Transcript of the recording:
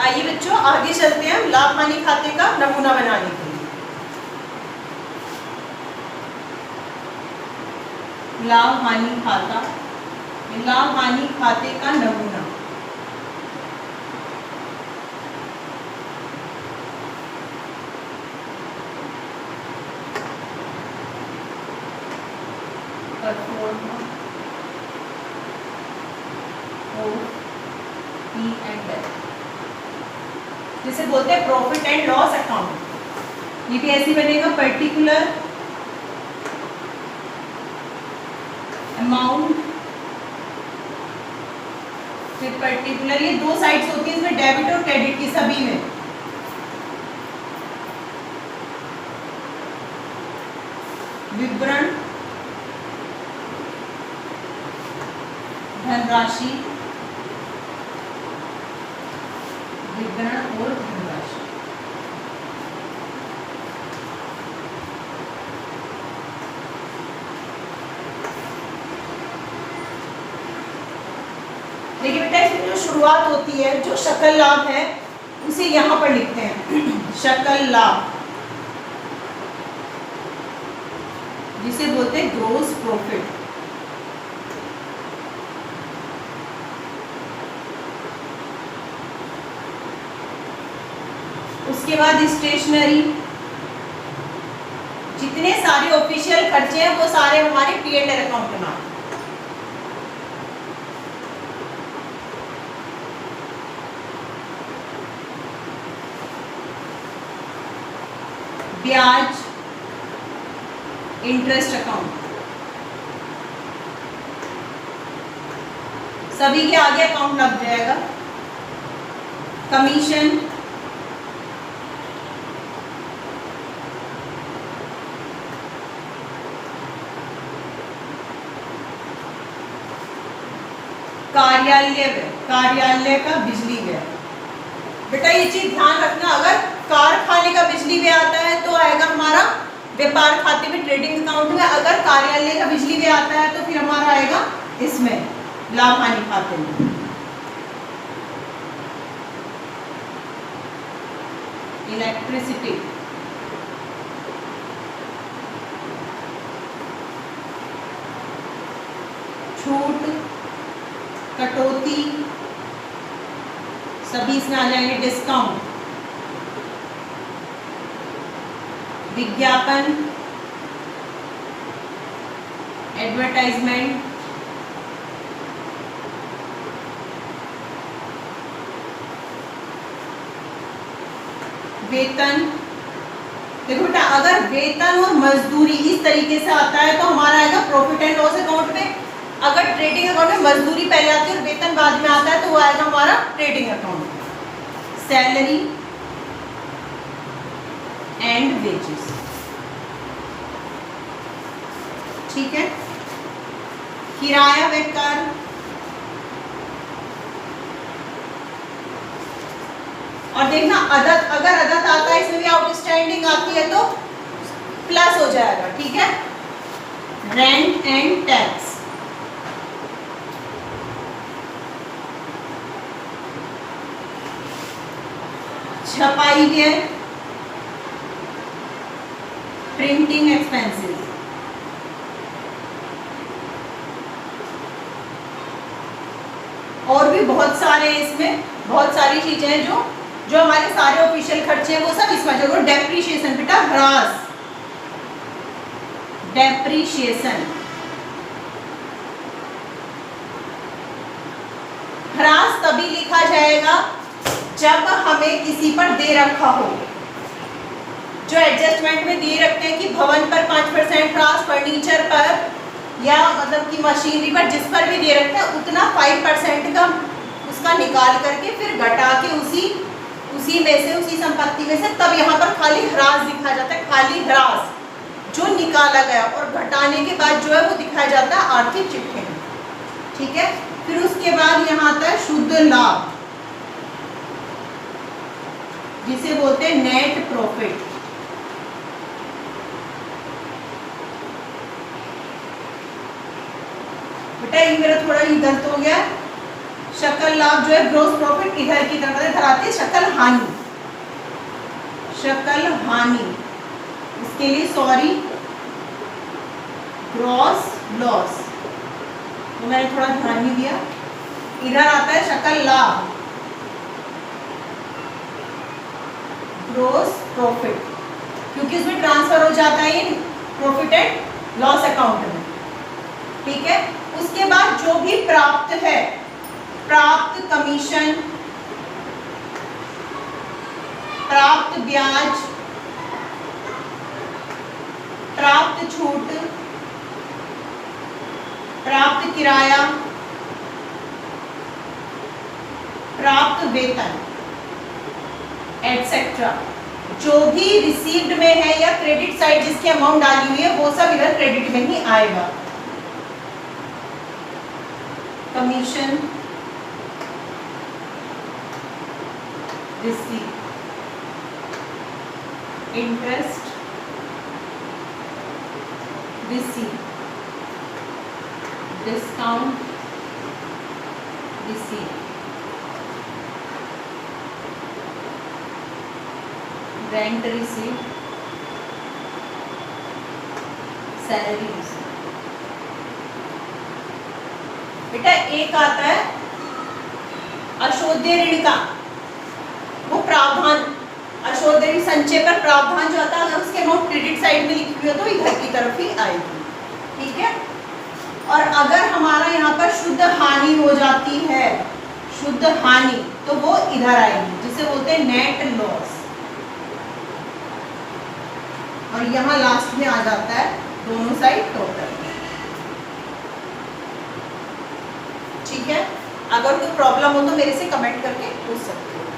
आइए बच्चों आगे चलते हैं लाभ हानि खाते का नमूना बनाने के लिए। लाभ हानि खाता, लाभ हानि खाते का नमूना। जिसे बोलते हैं प्रॉफिट एंड लॉस अकाउंट। ये भी ऐसे बनेगा, पर्टिकुलर अमाउंट, फिर पर्टिकुलर, ये दो साइड्स होती है इसमें, डेबिट और क्रेडिट की सभी में। विवरण, धनराशि, विवरण और धनराशि। देखिए बेटा इसमें जो शुरुआत होती है, जो शकल लाभ है उसे यहां पर लिखते हैं शकल लाभ, जिसे बोलते हैं ग्रोस प्रॉफिट। उसके बाद स्टेशनरी, जितने सारे ऑफिशियल खर्चे हैं वो सारे हमारे P&L अकाउंट में आते हैं। ब्याज, इंटरेस्ट अकाउंट, सभी के आगे अकाउंट लग जाएगा। कमीशन, कार्यालय का बिजली व्यय। बेटा ये चीज ध्यान रखना, अगर कारखाने का बिजली व्यय आता है तो आएगा हमारा व्यापार खाते में, ट्रेडिंग अकाउंट में। अगर कार्यालय का बिजली व्यय आता है तो फिर हमारा आएगा इसमें लाभ हानि खाते में। इलेक्ट्रिसिटी, छूट, कटौती, सभी इसमें आ जाएंगे। डिस्काउंट, विज्ञापन, एडवर्टाइजमेंट, वेतन। देखो बेटा अगर वेतन और मजदूरी इस तरीके से आता है तो हमारा आएगा प्रॉफिट एंड लॉस अकाउंट में। अगर ट्रेडिंग अकाउंट में मजदूरी पहले आती है और वेतन बाद में आता है तो वो आएगा हमारा trading account. Salary and wages, ठीक है। किराया व कर, और देखना अदद, अगर अदद आता है इसमें भी आउटस्टैंडिंग आती है तो प्लस हो जाएगा, ठीक है। रेंट एंड टैक्स, छपाई व्यय, प्रिंटिंग एक्सपेंसेस, और भी बहुत सारे इसमें बहुत सारी चीजें हैं जो हमारे सारे ऑफिशियल खर्चे हैं वो सब इसमें जोड़ो। डेप्रीशिएशन बेटा, ह्रास, डेप्रीशिएशन, ह्रास तभी लिखा जाएगा जब हमें किसी पर दे रखा हो। जो एडजस्टमेंट में दे रखते हैं कि भवन पर 5% ह्रास, फर्नीचर पर या मतलब कि मशीनरी पर, जिस पर भी दे रखते हैं उतना 5% का उसका निकाल करके फिर घटा के उसी में से, उसी संपत्ति में से, तब यहाँ पर खाली ह्रास दिखाया जाता है। खाली ह्रास जो निकाला गया और घटाने के बाद जो है वो दिखाया जाता है आर्थिक चिट्ठे में, ठीक है। फिर उसके बाद यहाँ आता है शुद्ध लाभ, जिसे बोलते हैं नेट प्रॉफिट। बेटा ये मेरा थोड़ा ही गलत हो गया, शकल लाभ जो है ग्रोस प्रॉफिट इधर की तरफ इधर आती है शकल हानि, शकल हानि, इसके लिए सॉरी ग्रॉस लॉस, तो मैंने थोड़ा ध्यान नहीं दिया। इधर आता है शकल लाभ ग्रोस प्रॉफिट, क्योंकि इसमें ट्रांसफर हो जाता है in profit and loss account में, ठीक है। उसके बाद जो भी प्राप्त है, प्राप्त कमीशन, प्राप्त ब्याज, प्राप्त छूट, प्राप्त किराया, प्राप्त वेतन एटसेट्रा, जो भी रिसीव्ड में है या क्रेडिट साइड जिसकी अमाउंट डाली हुई है वो सब इधर क्रेडिट में ही आएगा। Commission receive, interest receive, discount receive, rent receive, salary receive. बेटा एक आता है अशोध्य ऋण का, वो प्रावधान, अशोध्य ऋण संचय पर प्रावधान जो आता है, अगर उसके अमाउंट क्रेडिट साइड में लिखी हुई है तो इधर की तरफ ही आएगी, ठीक है। और अगर हमारा यहाँ पर शुद्ध हानि हो जाती है, शुद्ध हानि, तो वो इधर आएगी, जिसे बोलते हैं नेट लॉस, और यहाँ लास्ट में आ जाता है दोनों साइड टोटल, ठीक है। अगर कोई प्रॉब्लम हो तो मेरे से कमेंट करके पूछ सकते हो।